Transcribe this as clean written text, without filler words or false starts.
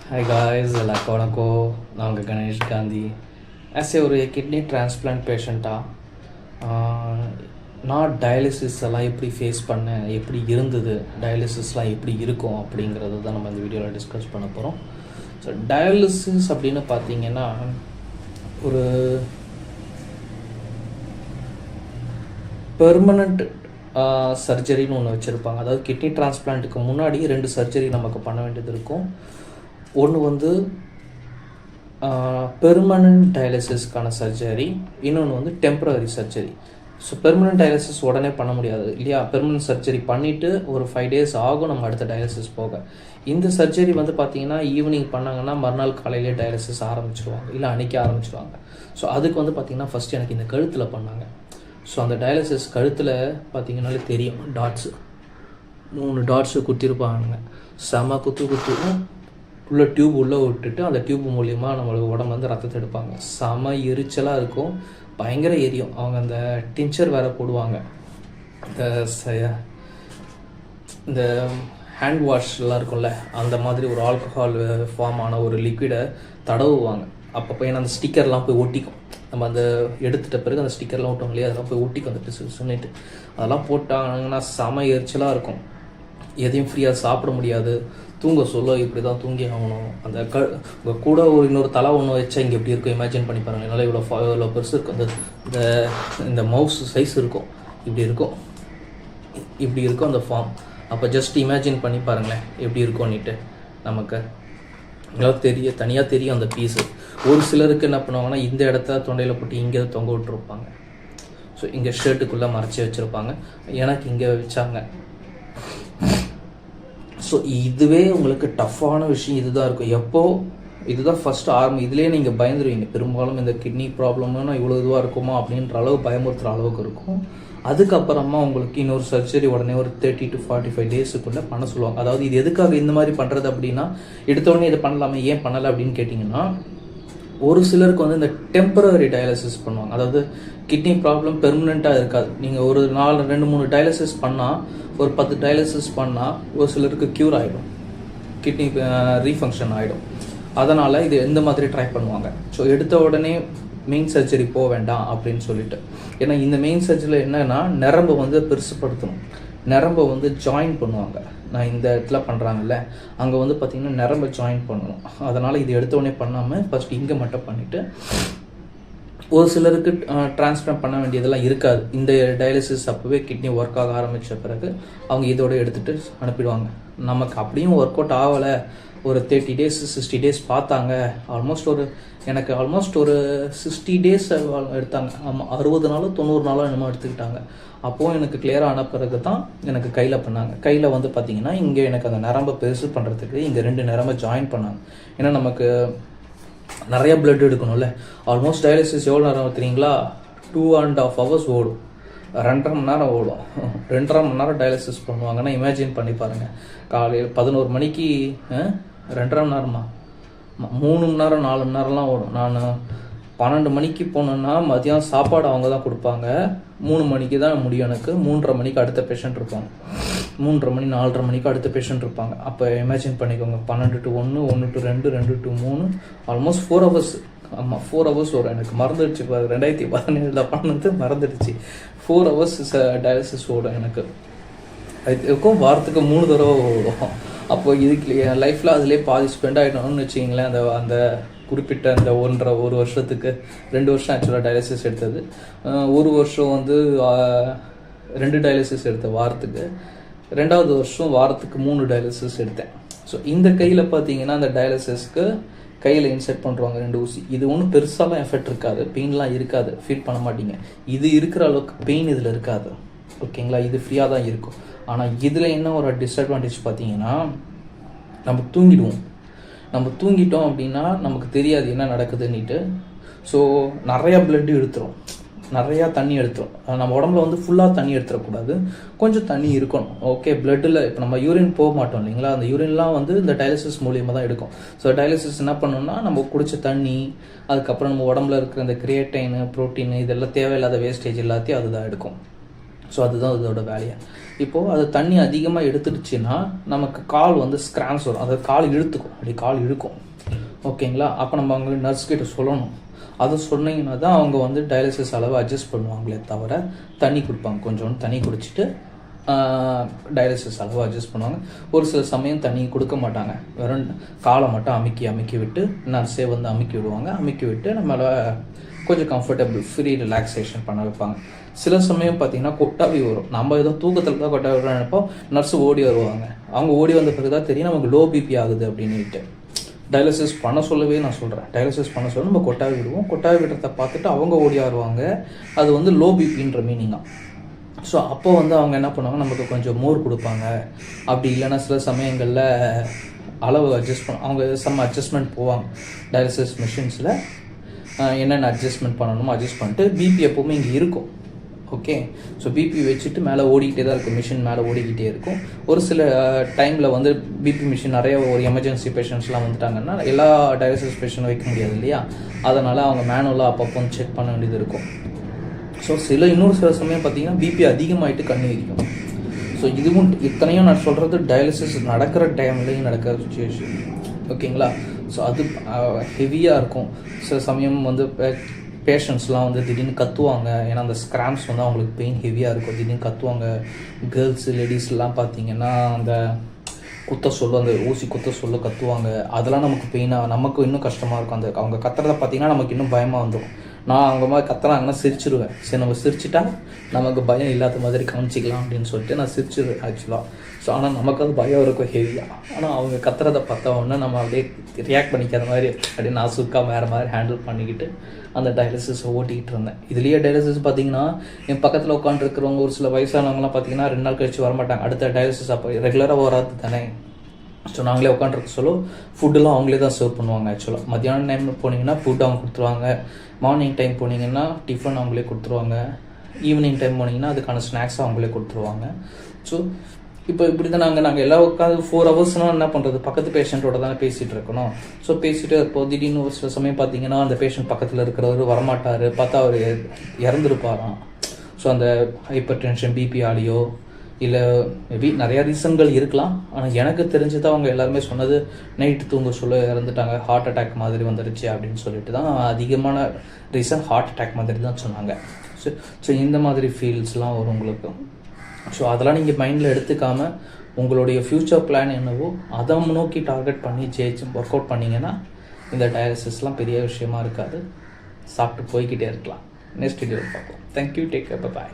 Hi guys எல்லாருக்கும் வணக்கம். நான் உங்கள் கணேஷ் காந்தி. ஆஸ் ஏ ஒரு கிட்னி டிரான்ஸ்பிளான்ட் பேஷண்ட்டாக நான் டயாலிசிஸ் எல்லாம் எப்படி ஃபேஸ் பண்ணேன், எப்படி இருந்தது, டயாலிசிஸ்லாம் எப்படி இருக்கும் அப்படிங்கிறது தான் நம்ம இந்த வீடியோவில் டிஸ்கஸ் பண்ண போகிறோம். ஸோ டயாலிசிஸ் அப்படின்னு பார்த்தீங்கன்னா ஒரு பெர்மனண்ட் சர்ஜரின்னு ஒன்று வச்சுருப்பாங்க. அதாவது கிட்னி டிரான்ஸ்பிளான்ட்டுக்கு முன்னாடி 2 சர்ஜரி நமக்கு பண்ண வேண்டியது இருக்கும். ஒன்று வந்து பெர்மனண்ட் டயாலிசிஸ்க்கான சர்ஜரி, இன்னொன்று வந்து temporary surgery. So permanent dialysis உடனே பண்ண முடியாது இல்லையா? பெர்மனண்ட் சர்ஜரி பண்ணிவிட்டு ஒரு 5 days ஆகும் நம்ம அடுத்த டயாலிசிஸ் போக. இந்த சர்ஜரி வந்து பார்த்திங்கன்னா ஈவினிங் பண்ணாங்கன்னா மறுநாள் காலையிலே டயாலிசிஸ் ஆரம்பிச்சிருவாங்க, இல்லை அன்றைக்கி ஆரம்பிச்சிருவாங்க. ஸோ அதுக்கு வந்து பார்த்திங்கன்னா ஃபஸ்ட்டு எனக்கு இந்த கழுத்தில் பண்ணாங்க. ஸோ அந்த டயாலிசிஸ் கழுத்தில் பார்த்திங்கனாலே தெரியும், டாட்ஸு 3 டாட்ஸு குத்திருப்பாங்க. செம குத்துவும் உள்ள டியூப் உள்ளே விட்டுட்டு அந்த டியூப் மூலிமா நம்மளுக்கு உடம்பு வந்து ரத்தத்தை எடுப்பாங்க. செம எரிச்சலாக இருக்கும், பயங்கர எரியும். அவங்க அந்த டின்ச்சர் வேறு போடுவாங்க. இந்த ஹேண்ட் வாஷ்லாம் இருக்கும்ல, அந்த மாதிரி ஒரு ஆல்கஹால் ஃபார்ம் ஆன ஒரு லிக்விடை தடவுவாங்க. அப்போ ஏன்னா அந்த ஸ்டிக்கர்லாம் போய் ஒட்டிக்கும். நம்ம அந்த எடுத்துகிட்ட பிறகு அந்த ஸ்டிக்கர்லாம் ஒட்டுவோம் இல்லையா, அதெல்லாம் போய் ஒட்டிக்கும் வந்துட்டு சொல்லிட்டு அதெல்லாம் போட்டாங்கன்னா செம எரிச்சலாக இருக்கும். எதையும் ஃப்ரீயாக சாப்பிட முடியாது, தூங்க சொல்ல இப்படி தான் தூங்கி ஆகணும். அந்த உங்கள் கூட ஒரு இன்னொரு தலை ஒன்று வச்சா இங்கே எப்படி இருக்கும் இமேஜின் பண்ணி பாருங்கள். என்னால் இவ்வளோ பெருசு இருக்கும். இந்த மவுஸ் சைஸ் இருக்கும், இப்படி இருக்கும் அந்த ஃபார்ம். அப்போ ஜஸ்ட் இமேஜின் பண்ணி பாருங்களேன் எப்படி இருக்கும்னுட்டு. நமக்கு எல்லாம் தனியாக தெரியும் அந்த பீஸு. ஒரு சிலருக்கு என்ன பண்ணுவாங்கன்னா இந்த இடத்த தொண்டையில் போட்டு இங்கே தொங்க விட்டுருப்பாங்க. ஸோ இங்கே ஷர்ட்டுக்குள்ளே மறைச்சி வச்சுருப்பாங்க. எனக்கு இங்கே வச்சாங்க. ஸோ இதுவே உங்களுக்கு டஃப்பான விஷயம் இதுதான் இருக்கும். இதுதான் ஃபஸ்ட்டு ஆரம்பம். இதுலேயே நீங்கள் பயந்துருவீங்க. பெரும்பாலும் இந்த கிட்னி ப்ராப்ளம்னா இவ்வளோ இதுவாக இருக்குமா அப்படின்ற அளவு பயமுறுத்துகிற அளவுக்கு இருக்கும். அதுக்கப்புறமா உங்களுக்கு இன்னொரு சர்ஜரி உடனே ஒரு 30 to 45 daysக்குள்ளே பண்ண சொல்லுவாங்க. அதாவது இது எதுக்காக இந்த மாதிரி பண்ணுறது அப்படின்னா, எடுத்தோடனே இதை பண்ணலாமே ஏன் பண்ணலை அப்படின்னு கேட்டிங்கன்னா, ஒரு சிலருக்கு வந்து இந்த டெம்பரரி டயாலிசிஸ் பண்ணுவாங்க. அதாவது கிட்னி ப்ராப்ளம் பெர்மனெண்ட்டாக இருக்காது. நீங்கள் ஒரு 2-3 டயாலிசிஸ் பண்ணால், ஒரு 10 டயாலிசிஸ் பண்ணால் ஒரு சிலருக்கு க்யூர் ஆகிடும், கிட்னி ரீஃபங்க்ஷன் ஆகிடும். அதனால் இது எந்த மாதிரி ட்ரை பண்ணுவாங்க. ஸோ எடுத்த உடனே மெயின் சர்ஜரி போக வேண்டாம் அப்படின்னு சொல்லிட்டு. ஏன்னா இந்த மெயின் சர்ஜரியில் என்னன்னா நரம்பை வந்து பெருசுப்படுத்தணும், நரம்பை வந்து ஜாயின் பண்ணுவாங்க. நான் இந்த இடத்துல பண்ணுறாங்கல்ல, அங்கே வந்து பார்த்திங்கன்னா நரம்பை ஜாயின் பண்ணணும். அதனால் இது எடுத்தோடனே பண்ணாமல் ஃபஸ்ட் இங்கே மட்டும் பண்ணிவிட்டு, ஒரு சிலருக்கு டிரான்ஸ்பிளான்ட் பண்ண வேண்டியதெல்லாம் இருக்காது. இந்த டயாலிசிஸ் அப்போவே கிட்னி ஒர்க் ஆக ஆரம்பித்த பிறகு அவங்க இதோட எடுத்துகிட்டு அனுப்பிடுவாங்க. நமக்கு அப்படியும் ஒர்க் அவுட் ஆகலை, ஒரு 30 days 60 days பார்த்தாங்க. எனக்கு ஆல்மோஸ்ட் ஒரு 60 days எடுத்தாங்க. ஆமாம், 60 நாளோ 90 நாளோ என்னமோ எடுத்துக்கிட்டாங்க. அப்போது எனக்கு கிளியராக ஆன பிறகு தான் எனக்கு கையில் பண்ணாங்க. கையில் வந்து பார்த்திங்கன்னா இங்கே எனக்கு அந்த நரம்பை பெருசு பண்ணுறதுக்கு இங்கே 2 நரம்பை ஜாயின் பண்ணாங்க. ஏன்னா நமக்கு நிறைய பிளட் எடுக்கணும்ல. ஆல்மோஸ்ட் டயாலிசிஸ் எவ்வளோ நேரம் தெரியுங்களா? 2.5 hours ஓடும், 2.5 மணி நேரம் ஓடும். 2.5 மணி நேரம் டயாலிசிஸ் பண்ணுவாங்கன்னா இமேஜின் பண்ணி பாருங்கள். காலையில் 11 மணிக்கு 2.5 மணி நேரமா, 3 மணி நேரம் 4 மணி நேரம்லாம் ஓடும். நான் 12 மணிக்கு போனேன்னா மதியம் சாப்பாடு அவங்க தான் கொடுப்பாங்க. 3 மணிக்கு தான் முடியும் எனக்கு. 3:30 மணிக்கு அடுத்த பேஷண்ட் இருப்பாங்க. 3:30 மணி 4:30 மணிக்கு அடுத்த பேஷண்ட் இருப்பாங்க. அப்போ இமேஜின் பண்ணிக்கோங்க, 12 to 1, 1 to 2, 2 to 3, almost 4 hours. ஆமாம், 4 hours வரும். எனக்கு மறந்துடுச்சு, 2017 பண்ணது மறந்துடுச்சு. 4 hours டயாலிசிஸ் ஓடும் எனக்கு. அதுக்கும் வாரத்துக்கு 3 தடவை ஓடும். அப்போ இதுக்கு என் லைஃப்பில் அதிலே பாதி ஸ்பெண்ட் ஆகிடணும்னு வச்சிங்களேன். அந்த குறிப்பிட்ட அந்த 1 வருஷத்துக்கு 2 வருஷம் ஆக்சுவலாக டயாலிசிஸ் எடுத்தது. 1 வருஷம் வந்து 2 டயாலிசிஸ் எடுத்தேன் வாரத்துக்கு. 2வது வருஷம் வாரத்துக்கு 3 டயாலிசிஸ் எடுத்தேன். ஸோ இந்த கையில் பார்த்தீங்கன்னா அந்த டயாலிசிஸ்க்கு கையில் இன்செர்ட் பண்ணுறாங்க 2 ஊசி. இது ஒன்றும் பெருசாலாம் எஃபெக்ட் இருக்காது, பெயின்லாம் இருக்காது, ஃபீல் பண்ண மாட்டீங்க. இது இருக்கிற அளவுக்கு பெயின் இதில் இருக்காது, ஓகேங்களா? இது ஃப்ரீயாக தான் இருக்கும். ஆனால் இதில் என்ன ஒரு டிஸ்அட்வான்டேஜ் பார்த்தீங்கன்னா, நம்ம தூங்கிட்டோம் அப்படின்னா நமக்கு தெரியாது என்ன நடக்குதுன்னுட்டு. ஸோ நிறையா பிளட் எடுத்துரும், நிறையா தண்ணி எடுத்துரும். நம்ம உடம்புல வந்து ஃபுல்லாக தண்ணி எடுத்துடக்கூடாது, கொஞ்சம் தண்ணி இருக்கணும். ஓகே, பிளட்டில் இப்போ நம்ம யூரின் போக மாட்டோம் இல்லைங்களா, அந்த யூரின்லாம் வந்து இந்த டயாலிசிஸ் மூலியமாக தான் எடுக்கும். ஸோ டயாலிசிஸ் என்ன பண்ணணும்னா, நம்ம குடிச்ச தண்ணி, அதுக்கப்புறம் நம்ம உடம்புல இருக்கிற அந்த கிரியேட்டைனு, ப்ரோட்டீன், இதெல்லாம் தேவையில்லாத வேஸ்டேஜ் எல்லாத்தையும் அதுதான் எடுக்கும். ஸோ அதுதான் அதோட வேலையை. இப்போது அது தண்ணி அதிகமாக எடுத்துடுச்சுன்னா நமக்கு கால் வந்து ஸ்க்ராம்ஸ் வரும், அதாவது கால் இழுத்துக்கும், அப்படி கால் இழுக்கும். ஓகேங்களா? அப்போ நம்ம அவங்களுக்கு நர்ஸ் கிட்ட சொல்லணும். அதை சொன்னீங்கன்னா தான் அவங்க வந்து டயாலிசிஸ் அளவு அட்ஜஸ்ட் பண்ணுவாங்களே தவிர தண்ணி கொடுப்பாங்க, கொஞ்சோண்டு தண்ணி குடிச்சிட்டு டயாலிசிஸ் அளவு அட்ஜஸ்ட் பண்ணுவாங்க. ஒரு சில சமயம் தண்ணி கொடுக்க மாட்டாங்க, வெறும் காலை மட்டும் அமுக்கி விட்டு நர்ஸே வந்து அமுக்கி விடுவாங்க. அமுக்கி விட்டு நம்மளை கொஞ்சம் கம்ஃபர்டபுள் ஃப்ரீ ரிலாக்ஸேஷன் பண்ண வைப்பாங்க. சில சமயம் பார்த்தீங்கன்னா கொட்டாவி வரும். நம்ம ஏதோ தூக்கத்தில் தான் கொட்டாவி வரும் நினைப்போம், நர்ஸு ஓடி வருவாங்க. அவங்க ஓடி வந்த பிறகு தான் தெரியும் நமக்கு லோ பிபி ஆகுது அப்படின்ட்டு. டயாலிசிஸ் பண்ண சொல்லவே நான் சொல்கிறேன், டயாலிசிஸ் பண்ண சொல்ல நம்ம கொட்டாவி விடுவோம். கொட்டாவி விடுறத பார்த்துட்டு அவங்க ஓடி வருவாங்க. அது வந்து லோ பிபின்ற மீனிங்காக. ஸோ அப்போ வந்து அவங்க என்ன பண்ணுவாங்க, நமக்கு கொஞ்சம் மோர் கொடுப்பாங்க. அப்படி இல்லைன்னா சில சமயங்களில் அளவு அட்ஜஸ்ட் அவங்க அட்ஜஸ்ட்மெண்ட் போவாங்க டயாலிசிஸ் மிஷின்ஸில். என்னென்ன அட்ஜஸ்ட்மெண்ட் பண்ணணுமோ அட்ஜஸ்ட் பண்ணிட்டு பிபி எப்போவுமே இங்கே இருக்கும். ஓகே, ஸோ பிபி வச்சுட்டு மேலே ஓடிக்கிட்டே தான் இருக்கும், மிஷின் மேலே ஓடிக்கிட்டே இருக்கும். ஒரு சில டைமில் வந்து பிபி மிஷின் நிறைய ஒரு எமர்ஜென்சி பேஷண்ட்ஸ்லாம் வந்துட்டாங்கன்னா எல்லா டயாலிசிஸ் பேஷண்ட்டும் வைக்க முடியாது இல்லையா, அதனால் அவங்க மேனுவலாக அப்பப்போ செக் பண்ண வேண்டியது இருக்கும். ஸோ இன்னொரு சில சமயம் பார்த்தீங்கன்னா பிபி அதிகமாகிட்டு கண்ணு வைக்கும். ஸோ இதுவும் இத்தனையும் நான் சொல்கிறது டயாலிசிஸ் நடக்கிற டைம்லேயும் நடக்கிற சுச்சுவேஷன். ஓகேங்களா? ஸோ அது ஹெவியாக இருக்கும். சில சமயம் வந்து பேஷண்ட்ஸ்லாம் வந்து திடீர்னு கத்துவாங்க, ஏன்னா அந்த ஸ்க்ராம்ஸ் வந்து அவங்களுக்கு பெயின் ஹெவியாக இருக்கும், திடீர்னு கத்துவாங்க. கேர்ள்ஸு லேடிஸ்லாம் பார்த்தீங்கன்னா அந்த அந்த ஊசி குத்த சொல்ல கத்துவாங்க. அதெல்லாம் நமக்கு பெயினாக, நமக்கு இன்னும் கஷ்டமாக இருக்கும். அந்த அவங்க கத்துறதை பார்த்தீங்கன்னா நமக்கு இன்னும் பயமாக வந்துடும். நான் அவங்க மாதிரி கத்துறாங்கன்னா சிரிச்சிருவேன். சரி, நம்ம சிரிச்சிட்டா நமக்கு பயம் இல்லாத மாதிரி கவனிச்சிக்கலாம் அப்படின்னு சொல்லிட்டு நான் சிரிச்சிருவேன் ஆக்சுவலாக. ஸோ ஆனால் நமக்கு அது பயம் இருக்கும் ஹெவியாக. ஆனால் அவங்க கத்துறதை பார்த்தோன்னா நம்ம அப்படியே ரியாக்ட் பண்ணிக்கிற மாதிரி அப்படியே நான் சுக்காக வேறு மாதிரி ஹேண்டில் பண்ணிக்கிட்டு அந்த டயாலிசிஸை ஓட்டிக்கிட்டு இருந்தேன். இதுலேயே டயாலிசிஸ் பார்த்தீங்கன்னா என் பக்கத்தில் உட்காந்துருக்கிறவங்க ஒரு சில வயசானவங்கலாம் பார்த்தீங்கன்னா 2 நாள் கழிச்சு வரமாட்டாங்க. அடுத்த டயாலிசிஸ் அப்போ ரெகுலராக வராது தானே. ஸோ நாங்களே உட்காந்துருக்க சொல்ல ஃபுட்டெல்லாம் அவங்களே தான் சர்வ் பண்ணுவாங்க. ஆக்சுவலாக மத்தியானம் டைமில் போனீங்கன்னா ஃபுட் அவங்க கொடுத்துருவாங்க, மார்னிங் டைம் போனீங்கன்னா டிஃபன் அவங்களே கொடுத்துருவாங்க, ஈவினிங் டைம் போனீங்கன்னா அதுக்கான ஸ்நாக்ஸ் அவங்களே கொடுத்துருவாங்க. ஸோ இப்போ இப்படி தான் நாங்கள் எல்லாம் உட்காந்து 4 ஹவர்ஸ்னால் என்ன பண்ணுறது, பக்கத்து பேஷண்ட்டோட தானே பேசிகிட்டு இருக்கணும். ஸோ பேசிகிட்டு இருப்போம். திடீர்னு ஒரு சில சமயம் பார்த்தீங்கன்னா அந்த பேஷண்ட் பக்கத்தில் இருக்கிறவர் வரமாட்டார், பார்த்தா அவர் இறந்துருப்பாராம். ஸோ அந்த ஹைப்பர் டென்ஷன் பிபி ஆடியோ இல்லை மேபி நிறையா ரீசன்கள் இருக்கலாம். ஆனால் எனக்கு தெரிஞ்சது அவங்க எல்லாருமே சொன்னது நைட்டு தூங்க சொல்ல இறந்துட்டாங்க, ஹார்ட் அட்டாக் மாதிரி வந்துருச்சு அப்படின்னு சொல்லிட்டு தான் அதிகமான ரீசன் ஹார்ட் அட்டாக் மாதிரி தான் சொன்னாங்க. ஸோ இந்த மாதிரி ஃபீல்ஸ்லாம் வரும் உங்களுக்கு. ஸோ அதெல்லாம் நீங்கள் மைண்டில் எடுத்துக்காமல் உங்களுடைய ஃப்யூச்சர் பிளான் என்னவோ அதை நோக்கி டார்கெட் பண்ணி ஒர்க் அவுட் பண்ணிங்கன்னா இந்த டயாலிசிஸ்லாம் பெரிய விஷயமா இருக்காது. சாப்பிட்டு போய்கிட்டே இருக்கலாம். நெக்ஸ்ட் வீடியோவில் பார்ப்போம். தேங்க்யூ, டேக் கேர், பாய்.